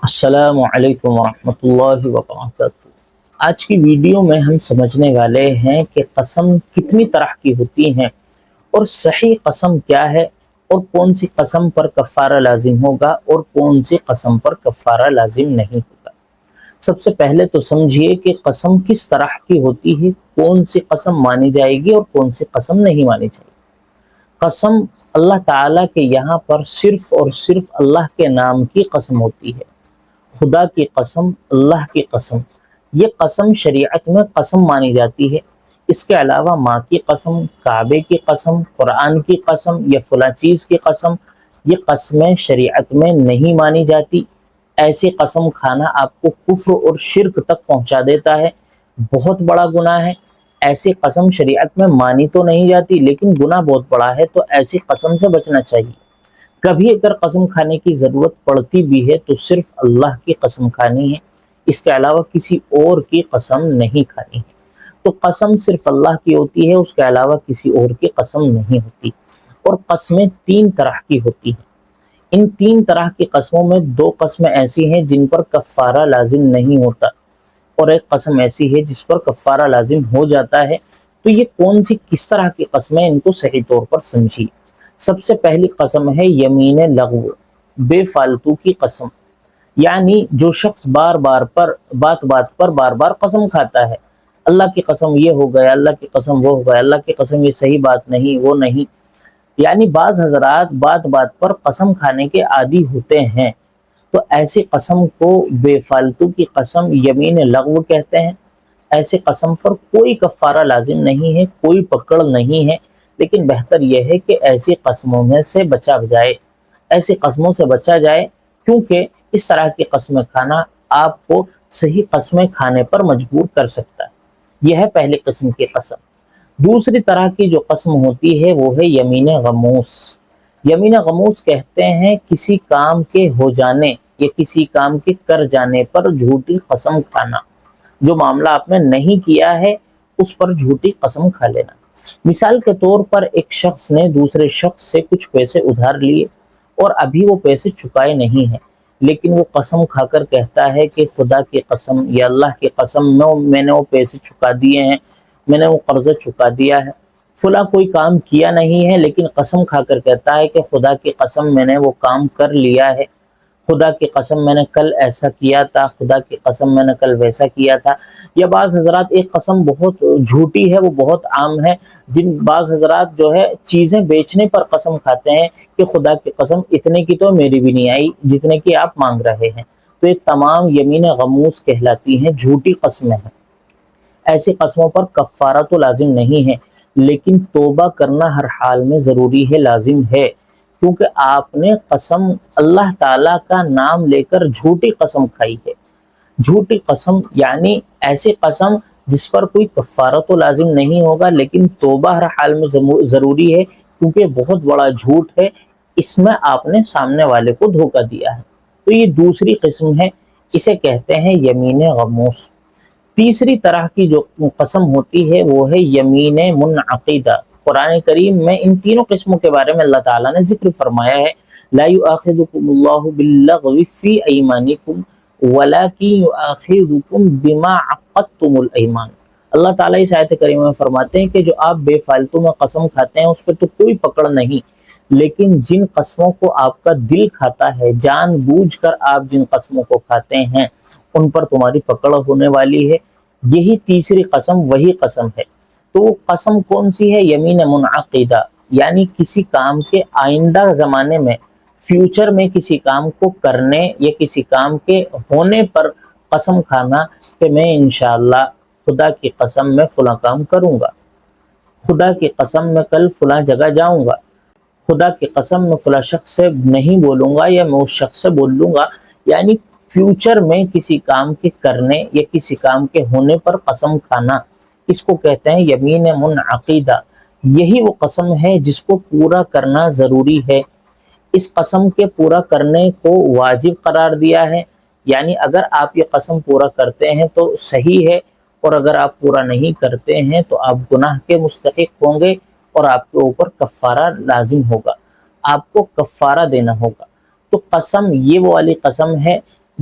السلام علیکم ورحمۃ اللہ وبرکاتہ۔ آج کی ویڈیو میں ہم سمجھنے والے ہیں کہ قسم کتنی طرح کی ہوتی ہیں اور صحیح قسم کیا ہے، اور کون سی قسم پر کفارہ لازم ہوگا اور کون سی قسم پر کفارہ لازم نہیں ہوگا۔ سب سے پہلے تو سمجھیے کہ قسم کس طرح کی ہوتی ہے، کون سی قسم مانی جائے گی اور کون سی قسم نہیں مانی جائے گی۔ قسم اللہ تعالیٰ کے یہاں پر صرف اور صرف اللہ کے نام کی قسم ہوتی ہے۔ خدا کی قسم، اللہ کی قسم، یہ قسم شریعت میں قسم مانی جاتی ہے۔ اس کے علاوہ ماں کی قسم، کعبے کی قسم، قرآن کی قسم یا فلاں چیز کی قسم، یہ قسمیں شریعت میں نہیں مانی جاتی۔ ایسی قسم کھانا آپ کو کفر اور شرک تک پہنچا دیتا ہے، بہت بڑا گناہ ہے۔ ایسی قسم شریعت میں مانی تو نہیں جاتی لیکن گناہ بہت بڑا ہے، تو ایسی قسم سے بچنا چاہیے۔ کبھی اگر قسم کھانے کی ضرورت پڑتی بھی ہے تو صرف اللہ کی قسم کھانی ہے، اس کے علاوہ کسی اور کی قسم نہیں کھانی ہے۔ تو قسم صرف اللہ کی ہوتی ہے، اس کے علاوہ کسی اور کی قسم نہیں ہوتی۔ اور قسمیں تین طرح کی ہوتی ہیں۔ ان تین طرح کی قسموں میں دو قسمیں ایسی ہیں جن پر کفارہ لازم نہیں ہوتا، اور ایک قسم ایسی ہے جس پر کفارہ لازم ہو جاتا ہے۔ تو یہ کون سی کس طرح کی قسمیں، ان کو صحیح طور پر سمجھیے۔ سب سے پہلی قسم ہے یمین لغو، بے فالتو کی قسم۔ یعنی جو شخص بار بار قسم کھاتا ہے، اللہ کی قسم یہ ہو گیا، اللہ کی قسم وہ ہو گیا، اللہ کی قسم یہ صحیح بات نہیں، وہ نہیں۔ یعنی بعض حضرات بات پر قسم کھانے کے عادی ہوتے ہیں، تو ایسی قسم کو بے فالتو کی قسم یمین لغو کہتے ہیں۔ ایسی قسم پر کوئی کفارہ لازم نہیں ہے، کوئی پکڑ نہیں ہے، لیکن بہتر یہ ہے کہ ایسی قسموں میں سے بچا جائے، ایسی قسموں سے بچا جائے، کیونکہ اس طرح کی قسمیں کھانا آپ کو صحیح قسمیں کھانے پر مجبور کر سکتا ہے۔ یہ ہے پہلی قسم کی قسم۔ دوسری طرح کی جو قسم ہوتی ہے وہ ہے یمین غموس۔ یمین غموس کہتے ہیں کسی کام کے ہو جانے یا کسی کام کے کر جانے پر جھوٹی قسم کھانا۔ جو معاملہ آپ نے نہیں کیا ہے اس پر جھوٹی قسم کھا لینا۔ مثال کے طور پر ایک شخص نے دوسرے شخص سے کچھ پیسے ادھار لیے اور ابھی وہ پیسے چکائے نہیں ہیں، لیکن وہ قسم کھا کر کہتا ہے کہ خدا کی قسم یا اللہ کی قسم میں نے وہ پیسے چکا دیے ہیں، میں نے وہ قرضہ چکا دیا ہے۔ فلاں کوئی کام کیا نہیں ہے لیکن قسم کھا کر کہتا ہے کہ خدا کی قسم میں نے وہ کام کر لیا ہے، خدا کی قسم میں نے کل ایسا کیا تھا، خدا کی قسم میں نے کل ویسا کیا تھا۔ یا بعض حضرات ایک قسم بہت جھوٹی ہے، وہ بہت عام ہے، بعض حضرات جو ہے چیزیں بیچنے پر قسم کھاتے ہیں کہ خدا کی قسم اتنے کی تو میری بھی نہیں آئی جتنے کی آپ مانگ رہے ہیں۔ تو یہ تمام یمین غموس کہلاتی ہیں، جھوٹی قسمیں ہیں۔ ایسی قسموں پر کفارہ تو لازم نہیں ہے، لیکن توبہ کرنا ہر حال میں ضروری ہے، لازم ہے، کیونکہ آپ نے قسم اللہ تعالیٰ کا نام لے کر جھوٹی قسم کھائی ہے۔ جھوٹی قسم یعنی ایسی قسم جس پر کوئی کفارہ تو لازم نہیں ہوگا لیکن توبہ ہر حال میں ضروری ہے، کیونکہ بہت بڑا جھوٹ ہے، اس میں آپ نے سامنے والے کو دھوکہ دیا ہے۔ تو یہ دوسری قسم ہے، اسے کہتے ہیں یمین غموس۔ تیسری طرح کی جو قسم ہوتی ہے وہ ہے یمین منعقدہ۔ قرآن کریم میں ان تینوں قسموں کے بارے میں اللہ تعالیٰ نے ذکر فرمایا ہے، لا یؤاخذکم اللہ باللغو فی ایمانکم ولکن یؤاخذکم بما عقدتم الایمان۔ اللہ تعالیٰ اس آیت کریمہ میں فرماتے ہیں کہ جو آپ بے فالتو میں قسم کھاتے ہیں اس پہ تو کوئی پکڑ نہیں، لیکن جن قسموں کو آپ کا دل کھاتا ہے، جان بوجھ کر آپ جن قسموں کو کھاتے ہیں ان پر تمہاری پکڑ ہونے والی ہے۔ یہی تیسری قسم وہی قسم ہے۔ تو وہ قسم کون سی ہے؟ یمین منعقدہ، یعنی کسی کام کے آئندہ زمانے میں، فیوچر میں کسی کام کو کرنے یا کسی کام کے ہونے پر قسم کھانا کہ میں انشاءاللہ خدا کی قسم میں فلاں کام کروں گا، خدا کی قسم میں کل فلاں جگہ جاؤں گا، خدا کی قسم میں فلاں شخص سے نہیں بولوں گا یا میں اس شخص سے بول لوں گا۔ یعنی فیوچر میں کسی کام کے کرنے یا کسی کام کے ہونے پر قسم کھانا، اس کو کہتے ہیں یمین منعقدہ۔ یہی وہ قسم ہے جس کو پورا کرنا ضروری ہے۔ اس قسم کے پورا کرنے کو واجب قرار دیا ہے، یعنی اگر آپ یہ قسم پورا کرتے ہیں تو صحیح ہے، اور اگر آپ پورا نہیں کرتے ہیں تو آپ گناہ کے مستحق ہوں گے اور آپ کے اوپر کفارہ لازم ہوگا، آپ کو کفارہ دینا ہوگا۔ تو قسم یہ وہ والی قسم ہے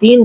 3